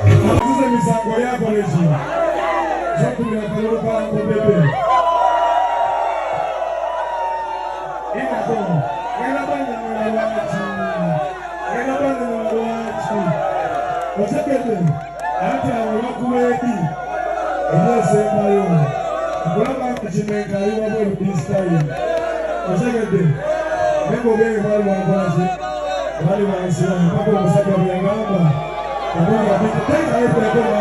Abazize misango yako leji. Zoku ya kaloroka yangu bebe. Ina kono. Ina bani na wachi. Ina bani na wachi. Osekete. Ati awakuwedi. Ina sema yo. Kulaba kuchimenga yo wabo bistai. Osekete. Nebo bebe wale wabaji. Wale waisilamu. Hapo msaka ya ngamba. Agora tem aí para agora.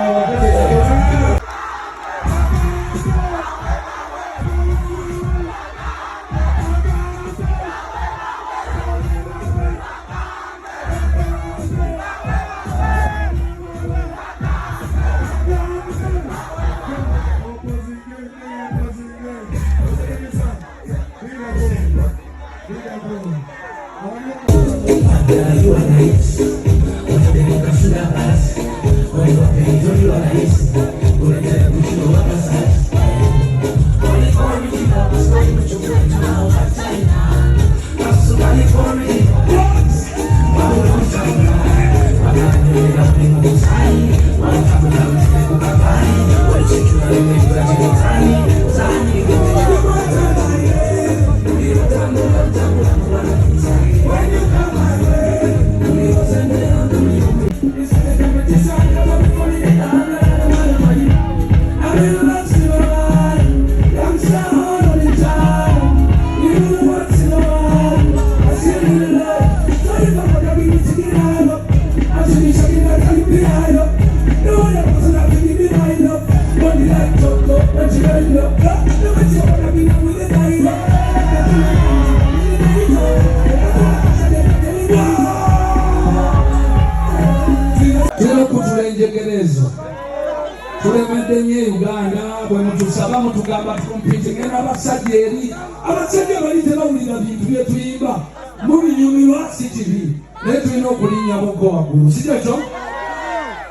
Tulemedde Uganda bwe mutusaba mutugamba tukumpite ngena abasajja eri abasajja bali tebawulira bintu bye tuyimba mubinyumirwa si kibi naye tulina okulinnya boko waggulu si kyekyo.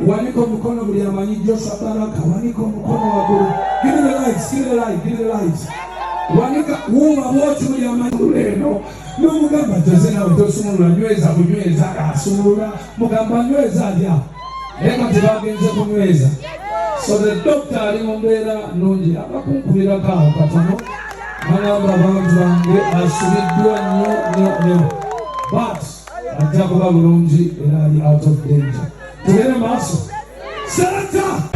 Wanika omukono buli amanyi Joshua Baraka, wanika omukono waggulu. Give me the lights, give me the light, give me the lights. Wanika wuuma bwoti buli amanyi leero n'omugamba toze nawe tosumulula nyweza kunyweza asumulula mugamba nyweza alya naye nga tebagenze kunyweza. So the doctor ali mu mbeera nnungi akakunkubirako awo katono bagamba abantu bange asubiddwa nnyo but ajja kuba bulungi era ali out of danger. Tugere maaso. Santa!